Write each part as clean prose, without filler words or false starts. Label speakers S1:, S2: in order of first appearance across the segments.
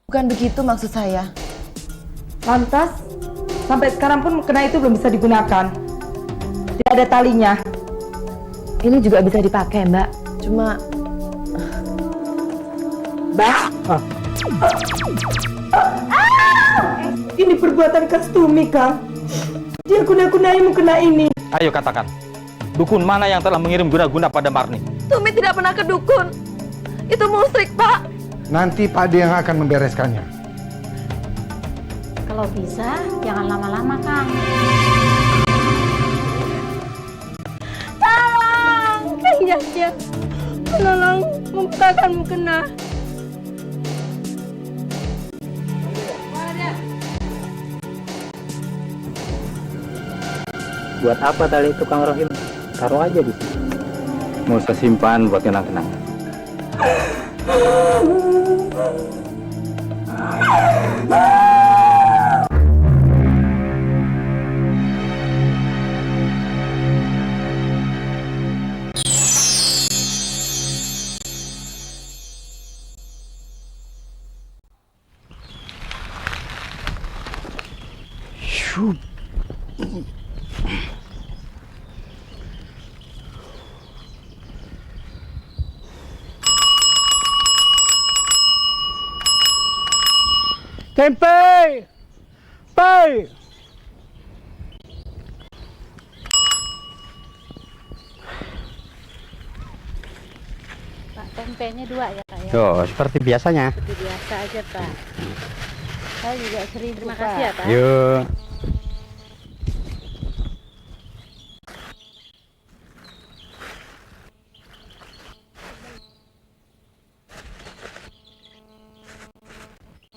S1: Bukan begitu maksud saya.
S2: Lantas, sampai sekarang pun mukena itu belum bisa digunakan. Tidak ada talinya.
S1: Ini juga bisa dipakai, Mbak. Cuma...
S2: Mbak? Ini perbuatan Kastumi, Kang. Dia guna-gunai mukena ini.
S3: Ayo katakan, dukun mana yang telah mengirim guna-guna pada Marni?
S1: Tumi tidak pernah ke dukun. Itu musyrik, Pak.
S4: Nanti Pak De yang akan membereskannya.
S5: Kalau bisa, jangan lama-lama, Kang.
S6: Tolong, Kang Jajah. Tolong membukakan mukena.
S7: Buat apa tali itu Kang Rohim? Taruh aja di sini. Mau saya simpan buat kenang-kenangan.
S4: Tempe! Pai!
S5: Pak, tempenya 2 ya, Pak ya?
S7: Tuh, seperti biasanya.
S5: Seperti biasa aja, Pak. Saya juga 1000. Terima kasih ya, Pak.
S7: Yuk.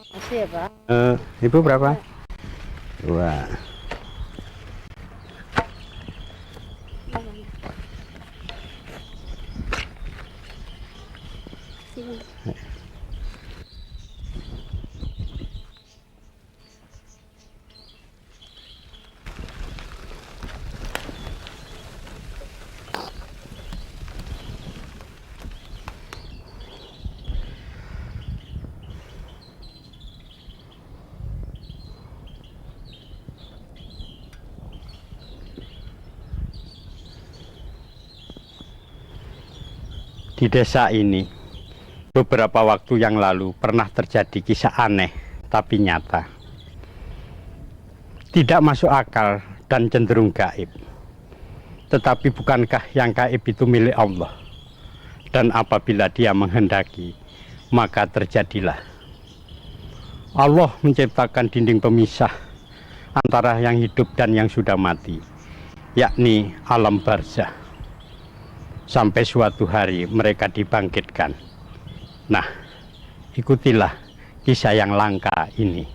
S5: Makasih ya, Pak.
S7: Ibu berapa? 2. Di desa ini, beberapa waktu yang lalu pernah terjadi kisah aneh tapi nyata. Tidak masuk akal dan cenderung gaib. Tetapi bukankah yang gaib itu milik Allah? Dan apabila Dia menghendaki, maka terjadilah. Allah menciptakan dinding pemisah antara yang hidup dan yang sudah mati, yakni alam barzah. Sampai suatu hari mereka dibangkitkan. Nah, ikutilah kisah yang langka ini.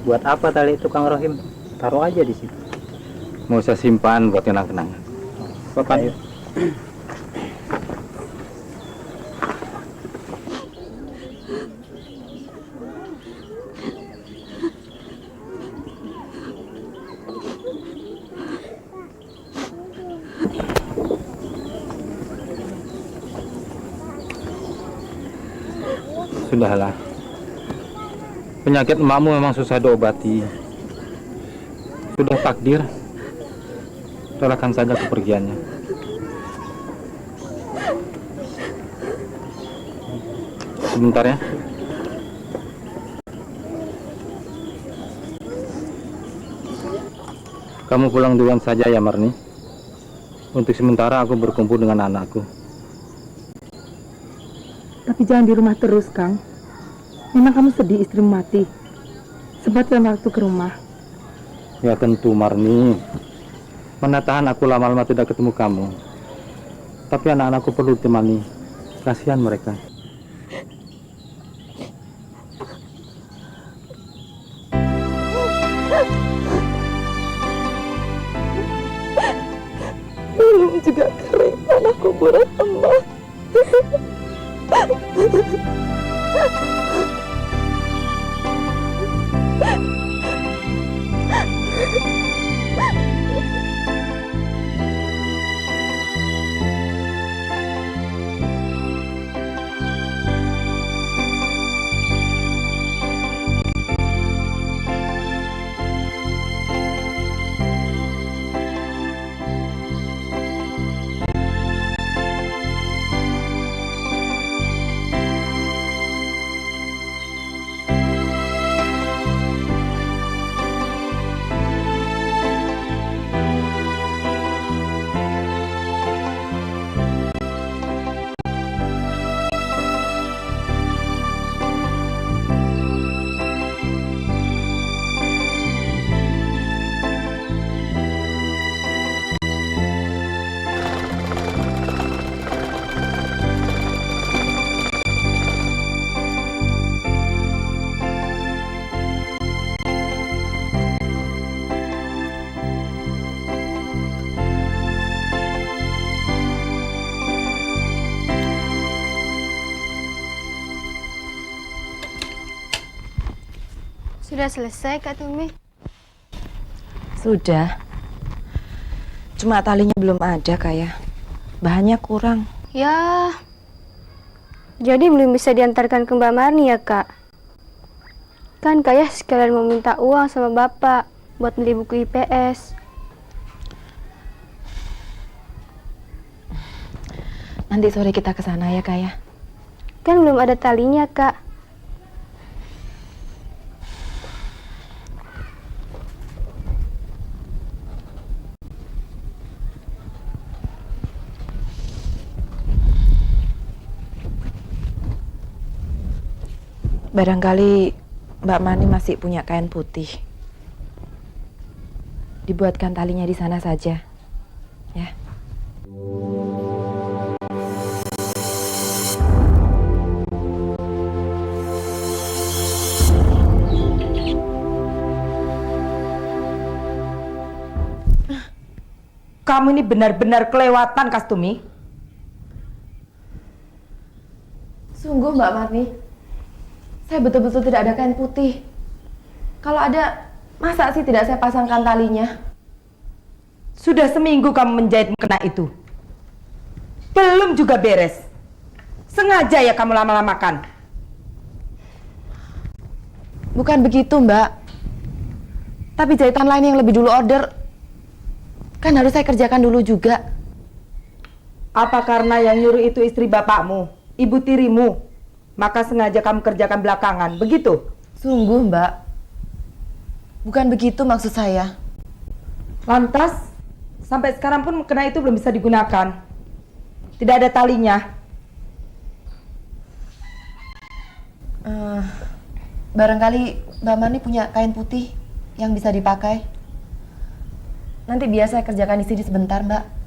S7: Buat apa tali itu Kang Rohim? Taruh aja di situ. Mau saya simpan buat kenang-kenangan. Bapak. Sudahlah. Penyakit emakmu memang susah diobati. Sudah takdir, relakan saja kepergiannya. Sebentar ya. Kamu pulang duluan saja ya Marni. Untuk sementara aku berkumpul dengan anakku.
S2: Tapi jangan di rumah terus, Kang. Memang kamu sedih istrimu mati. Sempatkan waktu ke rumah.
S7: Ya tentu Marni. Mana tahan aku lama-lama tidak ketemu kamu. Tapi anak-anakku perlu ditemani. Kasihan mereka.
S6: Sudah selesai, Kak Tumi?
S1: Sudah. Cuma talinya belum ada, Kaya. Bahannya kurang.
S6: Ya, jadi belum bisa diantarkan ke Mbak Marni ya, Kak? Kan Kaya sekalian mau minta uang sama Bapak buat beli buku IPS.
S1: Nanti sore kita ke sana ya, Kaya.
S6: Kan belum ada talinya, Kak.
S1: Barangkali Mbak Mani masih punya kain putih. Dibuatkan talinya di sana saja, ya.
S2: Kamu ini benar-benar kelewatan, Kastumi.
S1: Sungguh, Mbak Marni. Saya betul-betul tidak ada kain putih. Kalau ada, masa sih tidak saya pasangkan talinya?
S2: Sudah seminggu kamu menjahit mukena itu. Belum juga beres. Sengaja ya kamu lama-lamakan.
S1: Bukan begitu, Mbak. Tapi jahitan lain yang lebih dulu order, kan harus saya kerjakan dulu juga.
S2: Apa karena yang nyuruh itu istri bapakmu, ibu tirimu? Maka sengaja kamu kerjakan belakangan, begitu?
S1: Sungguh, Mbak. Bukan begitu maksud saya.
S2: Lantas, sampai sekarang pun mukena itu belum bisa digunakan. Tidak ada talinya.
S1: Barangkali Mbak Mani punya kain putih yang bisa dipakai. Nanti biar saya kerjakan di sini sebentar, Mbak.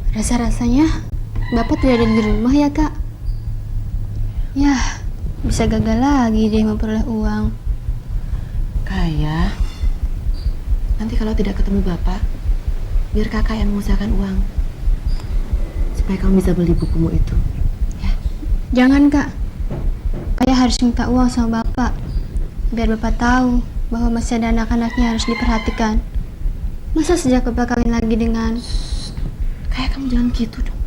S6: Rasa-rasanya Bapak tidak ada di rumah ya, Kak? Yah, bisa gagal lagi deh memperoleh uang.
S1: Kaya, nanti kalau tidak ketemu Bapak, biar Kakak yang mengusahakan uang. Supaya kamu bisa beli bukumu itu. Ya.
S6: Jangan, Kak. Kaya harus minta uang sama Bapak. Biar Bapak tahu bahwa masih ada anak-anaknya harus diperhatikan. Masa sejak Bapak kawin lagi dengan...
S1: Kayak kamu jangan gitu dong.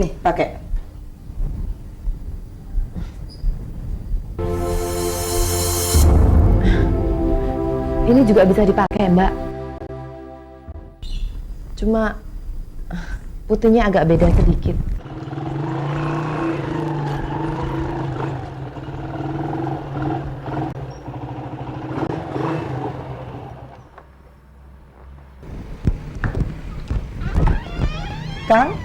S2: Nih, pakai.
S1: Ini juga bisa dipakai, Mbak. Cuma putihnya agak beda sedikit.
S2: Kang?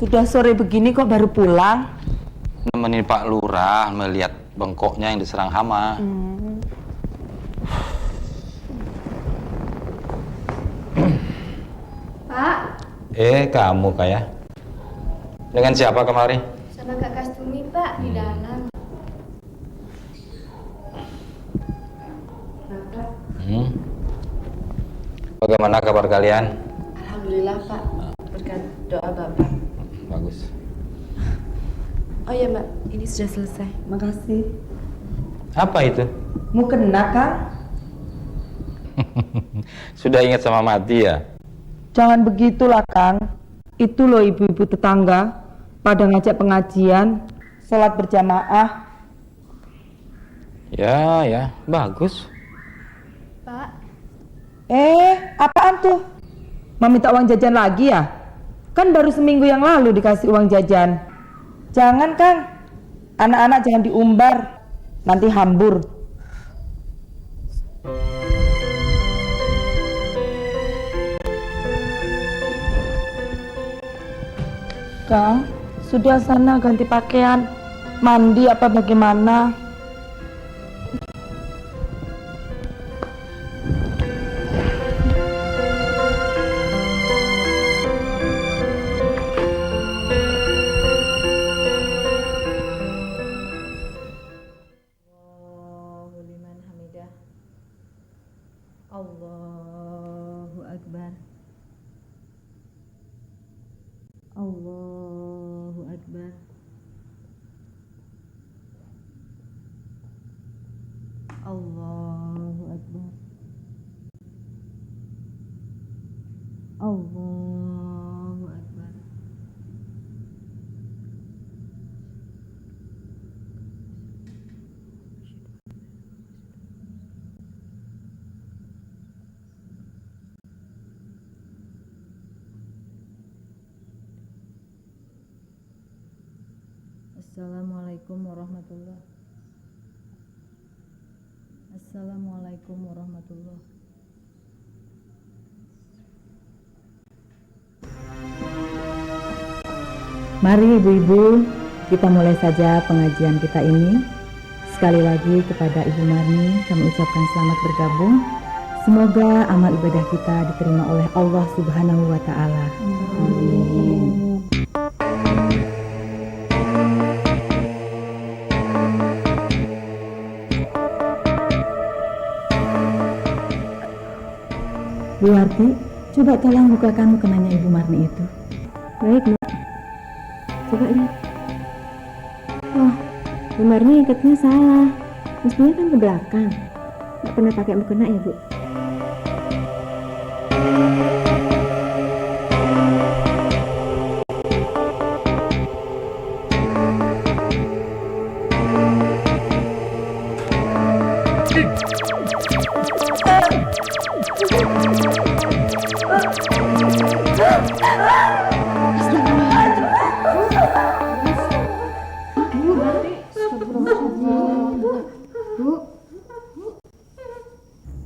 S2: Sudah sore begini kok baru pulang?
S3: Nemenin Pak Lurah melihat bengkoknya yang diserang hama. Kamu kayak dengan siapa kemari?
S6: Sama Kak Kastumi, Pak, di dalam.
S3: Bagaimana kabar kalian?
S1: Alhamdulillah Pak, berkat doa Bapak.
S3: Bagus.
S1: Oh iya Mbak, ini sudah selesai.
S2: Makasih.
S3: Apa itu?
S2: Mukena, Kang?
S3: Sudah ingat sama mati ya?
S2: Jangan begitulah, Kang. Itu loh ibu-ibu tetangga pada ngajak pengajian, sholat berjamaah.
S3: Ya, bagus.
S6: Pak,
S2: Apaan tuh? Mau minta uang jajan lagi ya? Kan baru seminggu yang lalu dikasih uang jajan. Jangan, Kang. Anak-anak jangan diumbar, nanti hambur. Kang, sudah sana ganti pakaian. Mandi apa bagaimana?
S5: Allahu Akbar. Allahu Akbar. Allahu Akbar. Allahu Akbar. Assalamualaikum warahmatullahi. Assalamualaikum warahmatullahi. Mari ibu-ibu, kita mulai saja pengajian kita ini. Sekali lagi kepada Ibu Marni kami ucapkan selamat bergabung. Semoga amal ibadah kita diterima oleh Allah Subhanahu wa Ta'ala. Amin. Bu Warti, coba tolong bukakan mukenanya Ibu Marni itu. Baik, Mbak. Coba lihat. Oh, Bu Marni ikatnya salah. Mestinya kan ke belakang. Nggak pernah pakai mukena ya, Bu?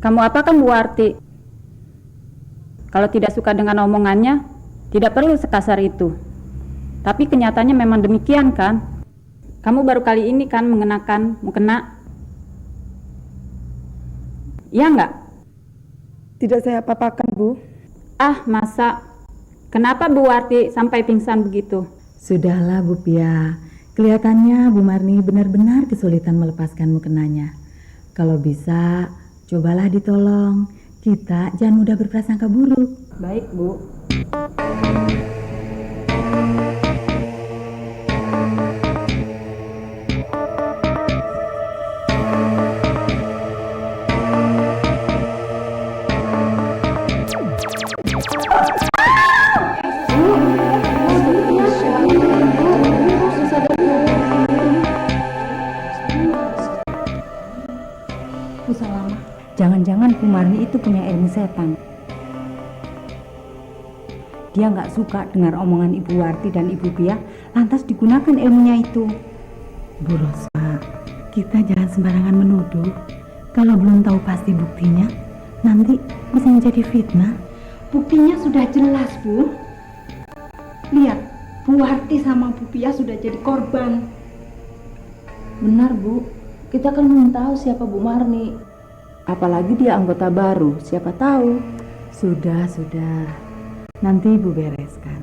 S8: Kamu apakan Bu Warti? Kalau tidak suka dengan omongannya, tidak perlu sekasar itu. Tapi kenyataannya memang demikian kan? Kamu baru kali ini kan mengenakan mukena? Iya enggak?
S2: Tidak saya apa-apakan, Bu.
S8: Ah, masa? Kenapa Bu Warti sampai pingsan begitu?
S5: Sudahlah Bu Pia. Kelihatannya Bu Marni benar-benar kesulitan melepaskan mukenanya. Kalau bisa, cobalah ditolong. Kita jangan mudah berprasangka buruk.
S8: Baik, Bu.
S5: Jangan-jangan Bu Marni itu punya ilmu setan. Dia nggak suka dengar omongan Ibu Warti dan Ibu Pia, lantas digunakan ilmunya itu. Bu Rosma, kita jangan sembarangan menuduh. Kalau belum tahu pasti buktinya, nanti bisa menjadi fitnah.
S6: buktinya sudah jelas, Bu. Lihat, Bu Warti sama Bu Pia sudah jadi korban.
S5: Benar, Bu. Kita kan belum tahu siapa Bu Marni. Apalagi dia anggota baru, siapa tahu. Sudah. Nanti Ibu bereskan.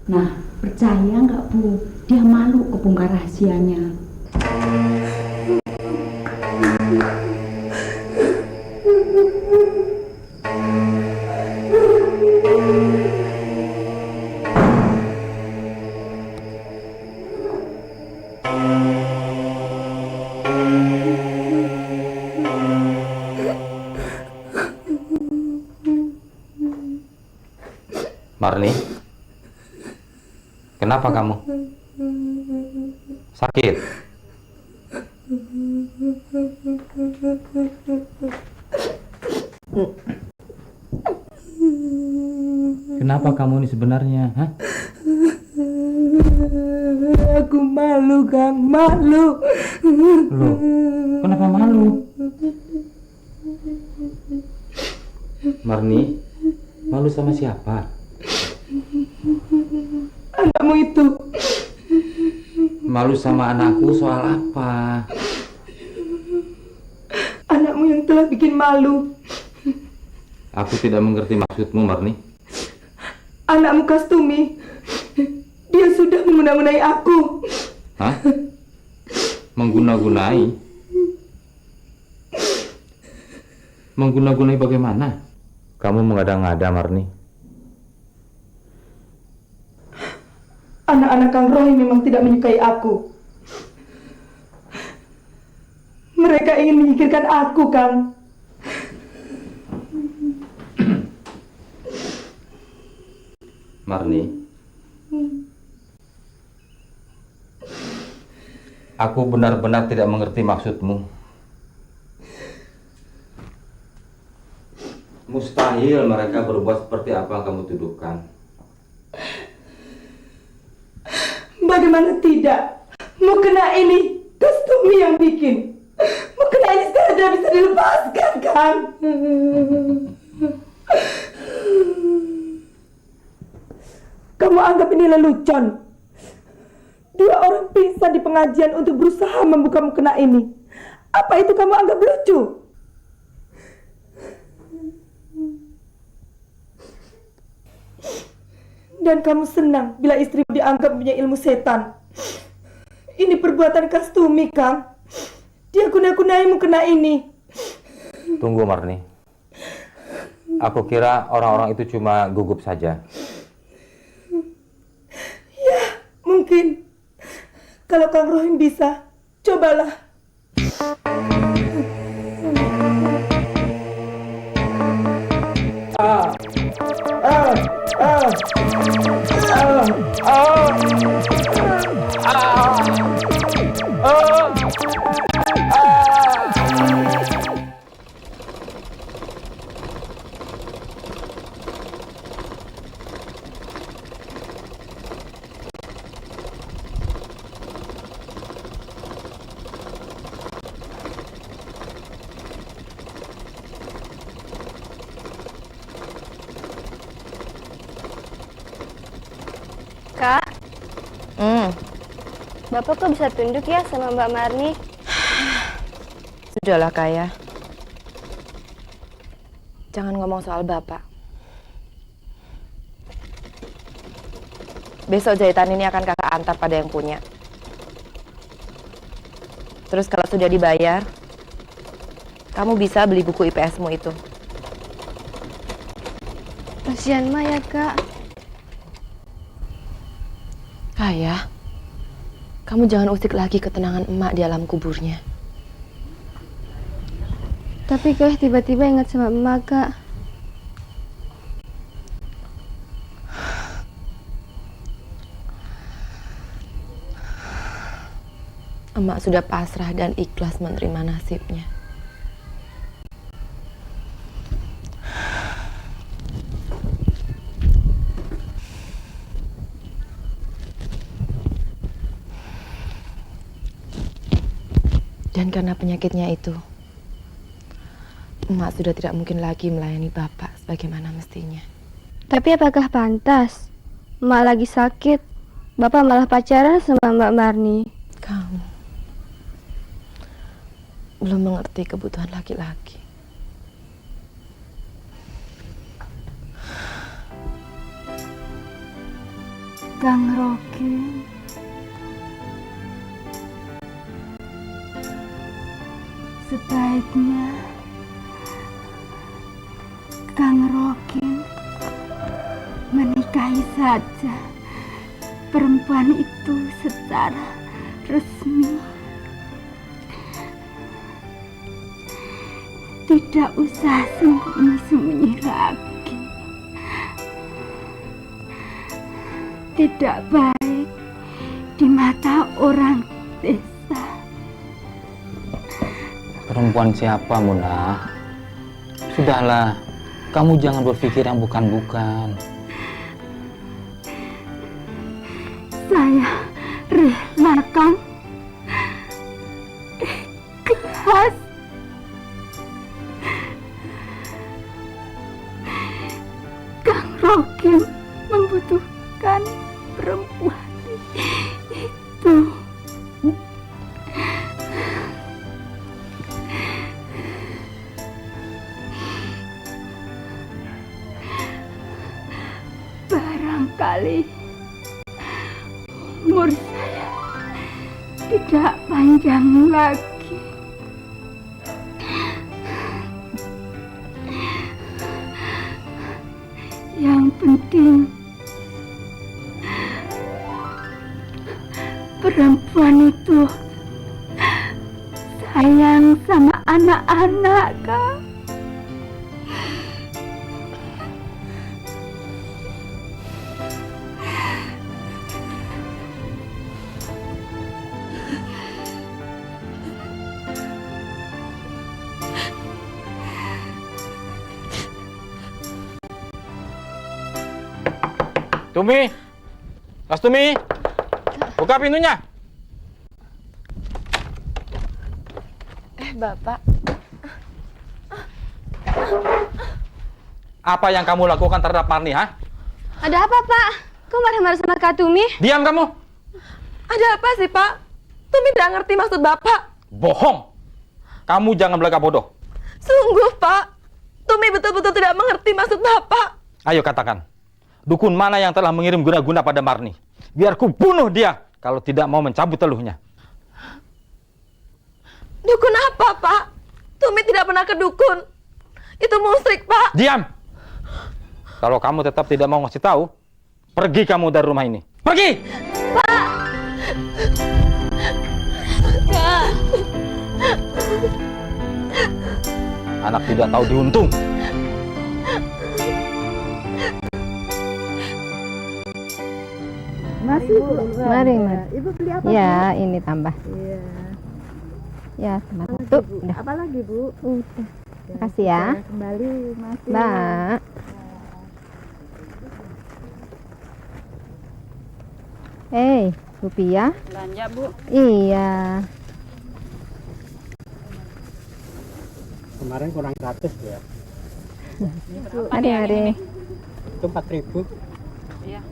S8: Nah, percaya nggak Bu? Dia malu kebongkar rahasianya.
S3: Marni, kenapa kamu? Sakit? Kenapa kamu ini sebenarnya? Hah?
S2: Aku malu, Kang, malu.
S3: Loh, kenapa malu? Marni, malu sama siapa?
S2: Anakmu itu.
S3: Malu sama anakku soal apa?
S2: Anakmu yang telah bikin malu.
S3: Aku tidak mengerti maksudmu, Marni.
S2: Anakmu Kastumi. Dia sudah mengguna-gunai aku.
S3: Hah? Mengguna-gunai? Mengguna-gunai bagaimana? Kamu mengada-ngada, Marni.
S2: Anak-anak Kang Roy memang tidak menyukai aku. Mereka ingin menyingkirkan aku, Kang.
S3: Marni, aku benar-benar tidak mengerti maksudmu. Mustahil mereka berbuat seperti apa yang kamu tuduhkan.
S2: Bagaimana tidak? Mau kena ini, Kastumi yang bikin. Mau kena ini sekarang tidak bisa dilepaskan, Kang. Kamu anggap ini lelucon. 2 orang pingsan di pengajian untuk berusaha membuka mukena ini. Apa itu kamu anggap lucu? Dan kamu senang bila istrimu dianggap punya ilmu setan. Ini perbuatan Kastumi, Kang. Dia guna-gunai mukena ini.
S3: Tunggu, Marni. Aku kira orang-orang itu cuma gugup saja.
S2: Ya, mungkin. Kalau Kang Rohim bisa, cobalah.
S6: Kak, Bapak kok bisa tunduk ya sama Mbak Marni?
S1: Sudahlah, Kak ya. Jangan ngomong soal Bapak. Besok jahitan ini akan Kakak antar pada yang punya. Terus kalau sudah dibayar, kamu bisa beli buku IPS-mu itu.
S6: Kasihan Ma ya, Kak.
S1: Kaya, kamu jangan usik lagi ketenangan emak di alam kuburnya.
S6: Tapi Kak tiba-tiba ingat sama emak, Kak.
S1: Emak sudah pasrah dan ikhlas menerima nasibnya. Dan karena penyakitnya itu, emak sudah tidak mungkin lagi melayani bapak sebagaimana mestinya.
S6: Tapi apakah pantas? Emak lagi sakit, bapak malah pacaran sama Mbak Marni.
S1: Kamu belum mengerti kebutuhan laki-laki.
S6: Kang Rocky, sebaiknya Kang Rocky menikahi saja perempuan itu secara resmi. Tidak usah sembunyi-sembunyi lagi. Tidak baik di mata orang desa.
S3: Perempuan siapa, Munah? Sudahlah, kamu jangan berpikir yang bukan-bukan.
S6: Saya relakan ikhlas. Kang Rokim membutuhkan perempuan itu. Barangkali umur saya tidak panjang lagi. Yang penting perempuan itu sayang sama anak-anak, Kak.
S3: Tumi! Mas Tumi! Buka pintunya!
S1: Bapak.
S3: Apa yang kamu lakukan terhadap Marni, ha?
S6: Ada apa, Pak? Kok marah-marah sama Kak Tumi?
S3: Diam kamu!
S1: Ada apa sih, Pak? Tumi tidak ngerti maksud Bapak.
S3: Bohong! Kamu jangan belagak bodoh.
S1: Sungguh, Pak. Tumi betul-betul tidak mengerti maksud Bapak.
S3: Ayo katakan, dukun mana yang telah mengirim guna-guna pada Marni? Biar ku bunuh dia kalau tidak mau mencabut teluhnya.
S1: Dukun apa, Pak? Tumi tidak pernah ke dukun. Itu musyrik, Pak.
S3: Diam! Kalau kamu tetap tidak mau ngasih tahu, pergi kamu dari rumah ini. Pergi!
S6: Pak! Kak!
S3: Anak tidak tahu diuntung.
S8: Masih, Bu.
S6: Mari, Mas.
S8: Ibu beli apa?
S6: Ya, ini tambah.
S8: Iya.
S6: Ya, tambah satu. Udah.
S8: Apa lagi, Bu?
S6: Udah. Makasih ya.
S8: Kembali, masih.
S6: Mbak. Rupiah?
S8: Belanja, Bu.
S6: Iya.
S7: Kemarin kurang 100 ya.
S6: Mari.
S7: Itu 4.000.
S8: Iya.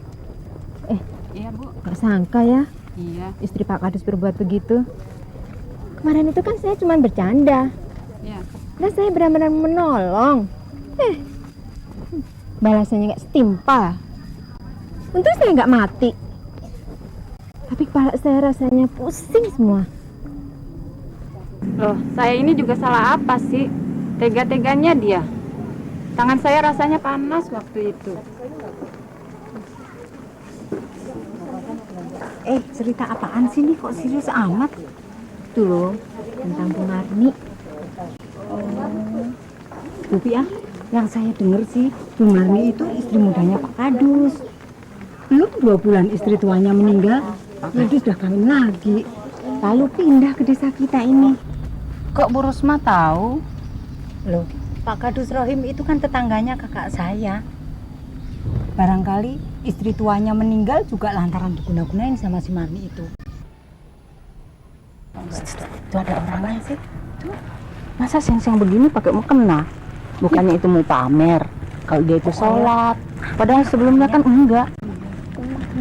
S8: Iya, Bu.
S6: Gak sangka ya,
S8: Iya.
S6: istri Pak Kadus berbuat begitu. Kemarin itu kan saya cuma bercanda.
S8: Iya.
S6: Nah, saya benar-benar menolong. Balasannya nggak setimpal. Untung saya nggak mati. Tapi kepala saya rasanya pusing semua.
S8: Loh, saya ini juga salah apa sih? Tega-teganya dia. Tangan saya rasanya panas waktu itu.
S5: Cerita apaan sih nih? Kok serius amat?
S6: Tuh loh, tentang Bu Marni.
S5: Rupiah, yang saya dengar sih, Bu Marni itu istri mudanya Pak Kadus. Belum 2 bulan istri tuanya meninggal, jadi sudah kawin lagi. Lalu pindah ke desa kita ini.
S8: Kok Bu Rusma tahu?
S5: Loh, Pak Kadus Rohim itu kan tetangganya kakak saya. Barangkali istri tuanya meninggal juga lantaran diguna-gunain sama si Marni itu.
S8: Itu ada orang lain sih. Tuh. Masa siang-siang begini pakai mukena? Bukannya itu mau pamer. Kalau dia itu sholat. Padahal sebelumnya kan enggak.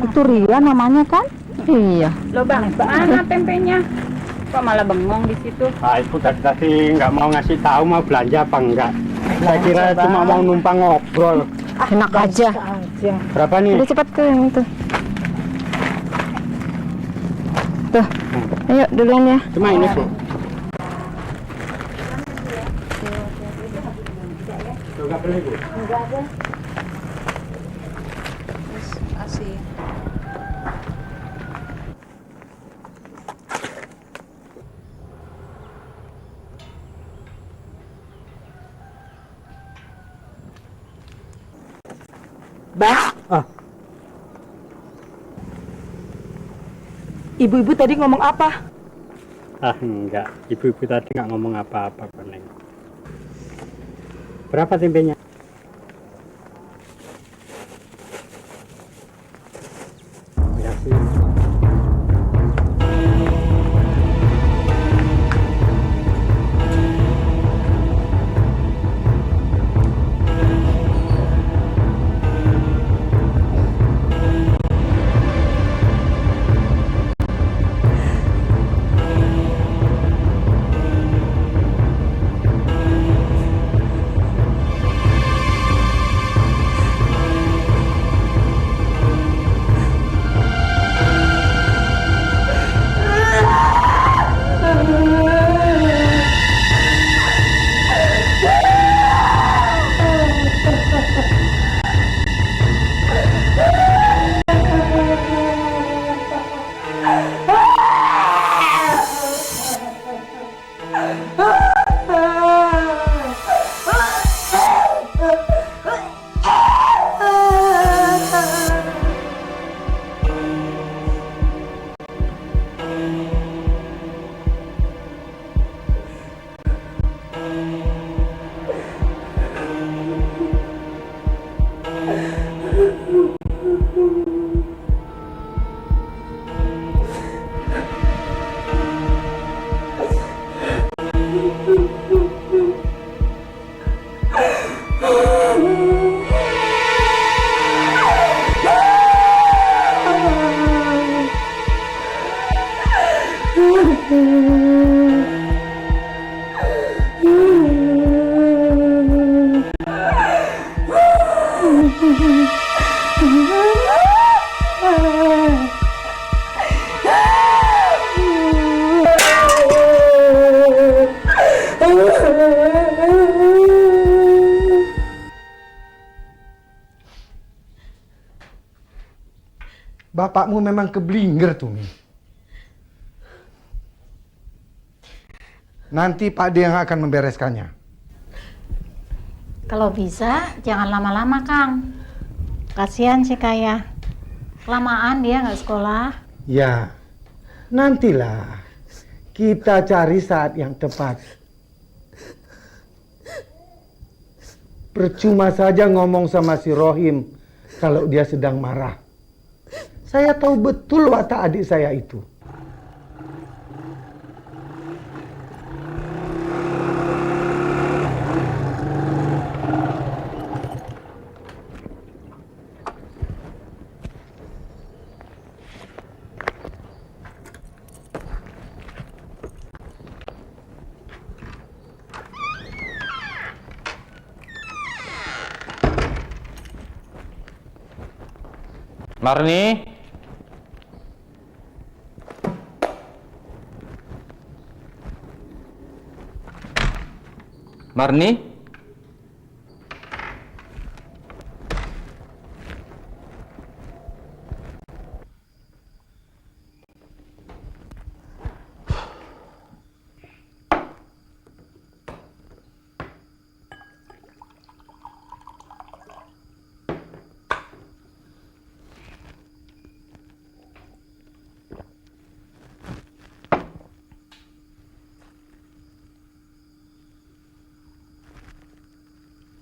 S8: Itu Ria namanya kan? Iya. Loh bang, mana tempenya? Kok malah bengong di situ?
S7: Ah, ibu tadi nggak mau ngasih tahu mau belanja apa enggak. Saya kira cuma mau numpang ngobrol.
S8: Enak aja.
S7: Berapa nih?
S8: Udah cepat ke yang itu. Tuh, ayo duluan ya.
S7: Cuma ini bu. Enggak beli bu?
S2: Bang,
S7: Ah,
S2: ibu-ibu tadi ngomong apa?
S7: enggak. Ibu-ibu tadi nggak ngomong apa-apa kok, Neng. Berapa tempenya? Ya sih.
S4: Bapakmu memang keblinger tuh, Mi. Nanti Pak D yang akan membereskannya.
S9: Kalau bisa, jangan lama-lama, Kang. Kasihan si Kaya. Kelamaan dia nggak sekolah.
S4: Ya, nantilah. Kita cari saat yang tepat. Percuma saja ngomong sama si Rohim kalau dia sedang marah. Saya tahu betul watak adik saya itu.
S3: Marni? Marni?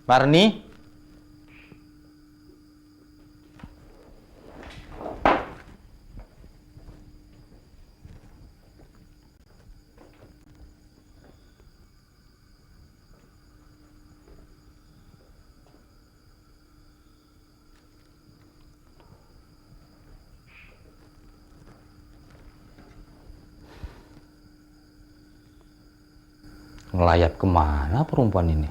S3: Marni? Ngelayap kemana perempuan ini?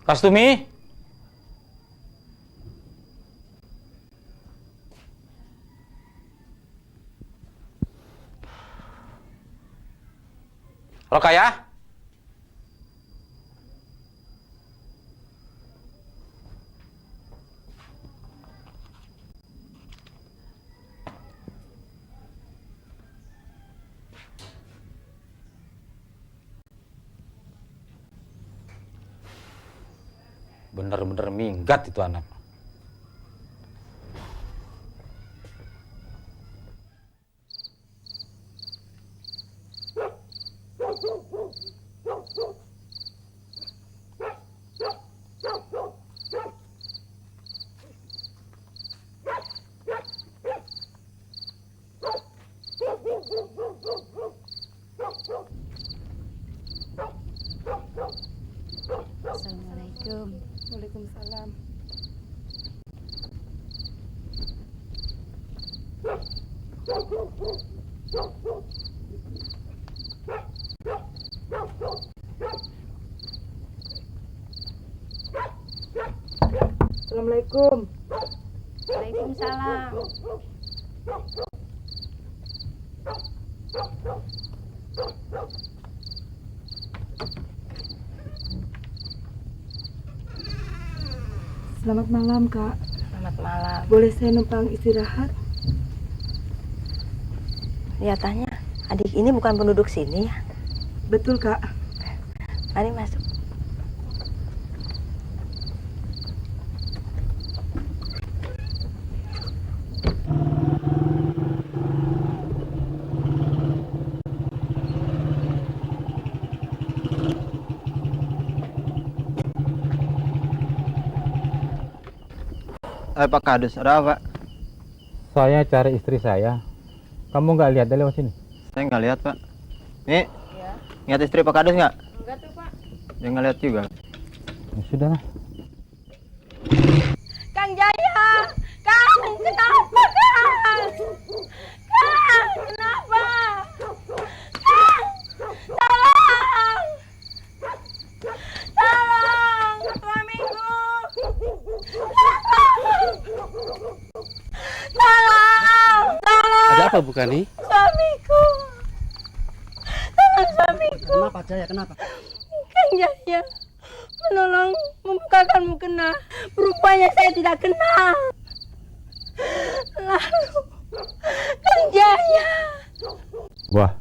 S3: Kastumi? Rokaya? Bener-bener minggat itu anak.
S6: Assalamualaikum.
S2: Waalaikumsalam. Assalamualaikum.
S6: Waalaikumsalam.
S2: Selamat malam, Kak.
S6: Selamat malam.
S2: Boleh saya numpang istirahat?
S6: Lihatannya adik ini bukan penduduk sini ya.
S2: Betul, Kak.
S6: Mari masuk.
S10: Pak Kades, ada apa?
S3: Saya cari istri saya. Kamu nggak lihat dari lewat sini?
S10: Saya nggak lihat, Pak. Nih, lihat istri Pak Kades nggak?
S8: Enggak tuh, Pak.
S10: Dia nggak lihat juga.
S3: Ya sudah lah.
S2: Kang Jaya! Kang, kenapa, Kang? Kang, kenapa? Kang, tolong! Tolong, suamiku! Tolong! Tolong!
S11: Ada apa, Bu Kani?
S2: Suamiku! Tolong suamiku!
S11: Kenapa, Jaya? Kenapa?
S2: Kang Jaya menolong membukakan mukena. Rupanya saya tidak kenal. Lalu Kang Jaya.
S12: Wah,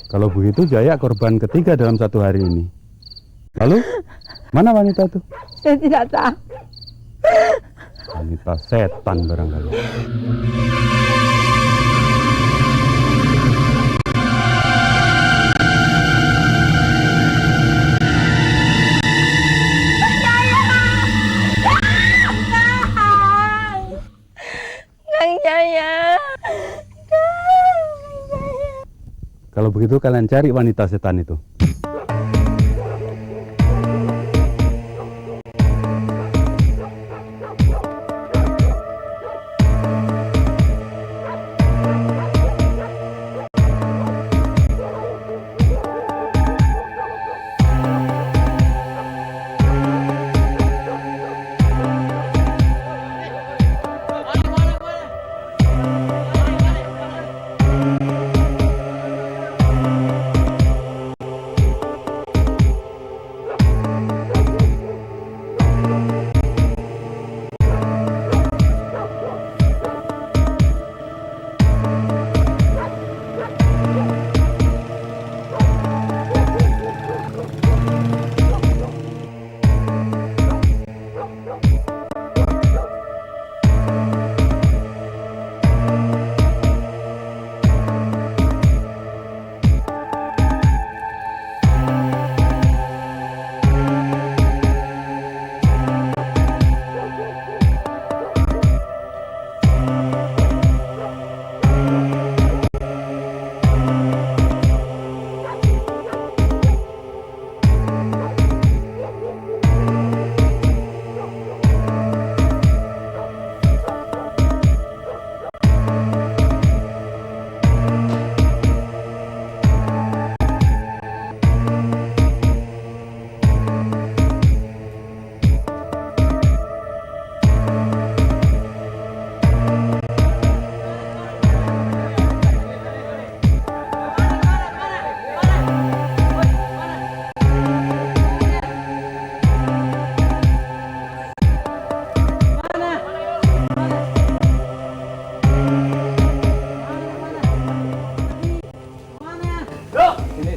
S12: kalau begitu Jaya korban ketiga dalam satu hari ini. Lalu, mana wanita itu?
S2: Saya tidak tahu.
S12: Wanita setan barangkali.
S2: Kang Jaya.
S12: Kalau begitu kalian cari wanita setan itu.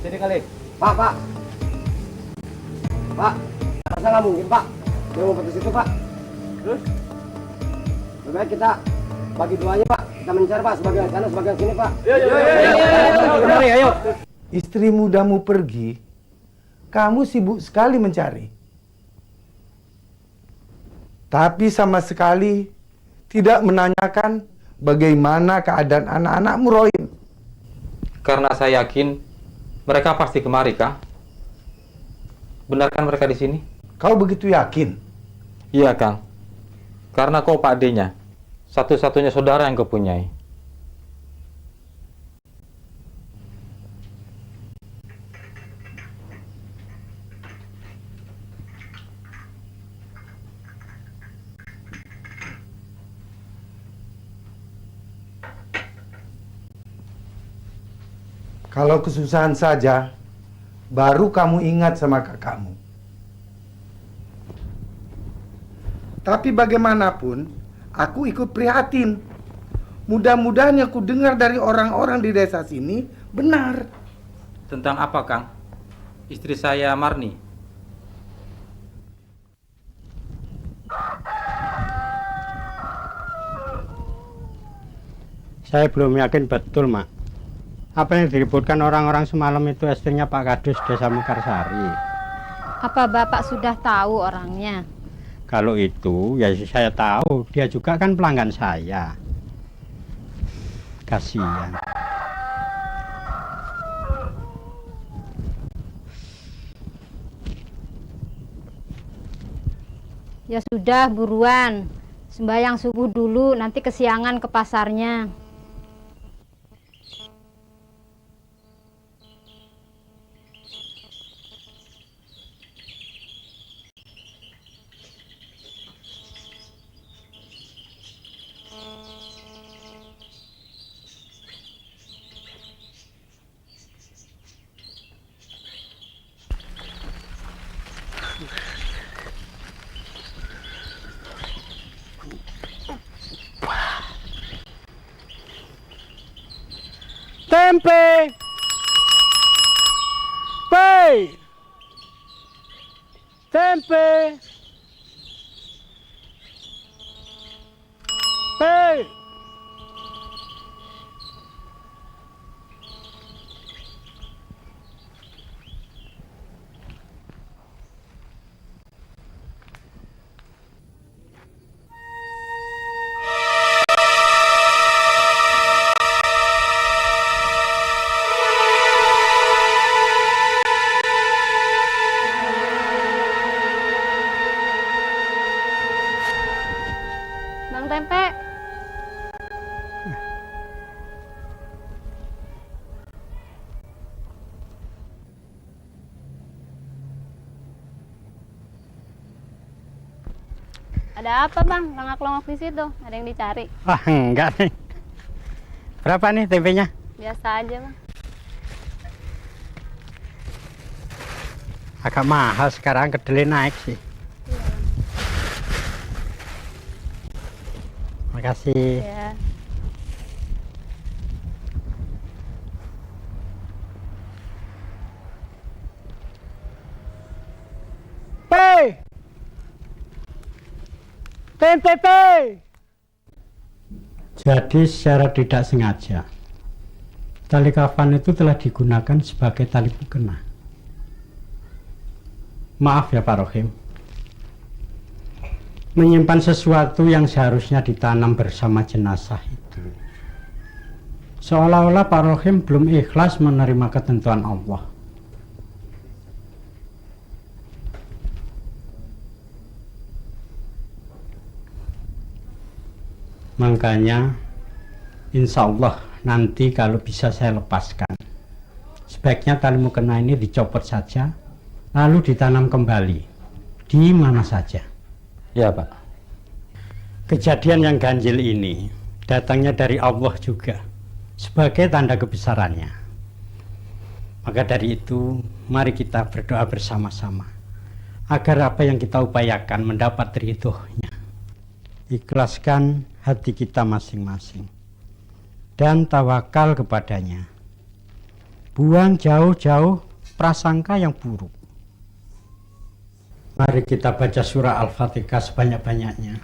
S11: sini kali. Pak. Pak, masa nggak mungkin Pak? Dia mau ke situ Pak. Terus? Lebih baik kita bagi duanya Pak. Kita mencari Pak, sebagian sana, sebagian sini Pak. Ayo.
S4: Istri mudamu pergi, kamu sibuk sekali mencari. Tapi sama sekali tidak menanyakan bagaimana keadaan anak-anakmu, Rohim.
S3: Karena saya yakin mereka pasti kemari, Kang. Benarkan mereka di sini?
S4: Kau begitu yakin?
S3: Iya, Kang. Karena kau Pak D-nya, satu-satunya saudara yang kau punyai.
S4: Kalau kesusahan saja, baru kamu ingat sama kakakmu. Tapi bagaimanapun, aku ikut prihatin. Mudah-mudahan yang ku dengar dari orang-orang di desa sini benar.
S3: Tentang apa, Kang? Istri saya Marni.
S7: Saya belum yakin betul, Mak. Apa yang diributkan orang-orang semalam itu istrinya Pak Kadus Desa Mekarsari.
S9: Apa Bapak sudah tahu orangnya?
S7: Kalau itu, ya saya tahu. Dia juga kan pelanggan saya. Kasihan.
S9: Ya sudah, buruan. Sembahyang subuh dulu, nanti kesiangan ke pasarnya.
S7: Tempe. Pei. Tempe. Pei.
S9: Bang Tempe. Ada apa Bang? Longok-longok di situ. Ada yang dicari?
S7: Wah, enggak nih. Berapa nih tempenya?
S9: Biasa aja Bang.
S7: Agak mahal sekarang, kedelai naik sih. Makasih.
S9: Ya.
S7: Pei. Tempe. Jadi secara tidak sengaja, tali kafan itu telah digunakan sebagai tali mukena. Maaf ya Pak Rohim, menyimpan sesuatu yang seharusnya ditanam bersama jenazah itu. Seolah-olah Pak Rohim belum ikhlas menerima ketentuan Allah. Makanya insya Allah nanti kalau bisa saya lepaskan, sebaiknya tali mukena ini dicopot saja, lalu ditanam kembali di mana saja.
S3: Ya Pak.
S7: Kejadian yang ganjil ini datangnya dari Allah juga sebagai tanda kebesarannya. Maka dari itu mari kita berdoa bersama-sama agar apa yang kita upayakan mendapat ridhonya. Ikhlaskan hati kita masing-masing dan tawakal kepadanya. Buang jauh-jauh prasangka yang buruk. Mari kita baca surah Al-Fatihah sebanyak-banyaknya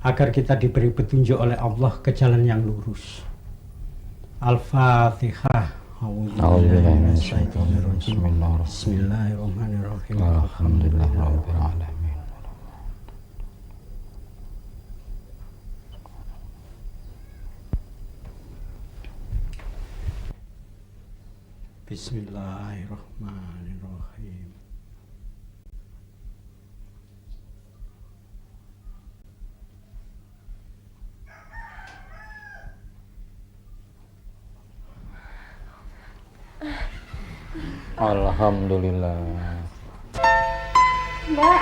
S7: agar kita diberi petunjuk oleh Allah ke jalan yang lurus. Al-Fatihah. Bismillahirrahmanirrahim. Alhamdulillahirabbil alamin. Bismillahirrahmanirrahim.
S3: Alhamdulillah.
S6: Mbak,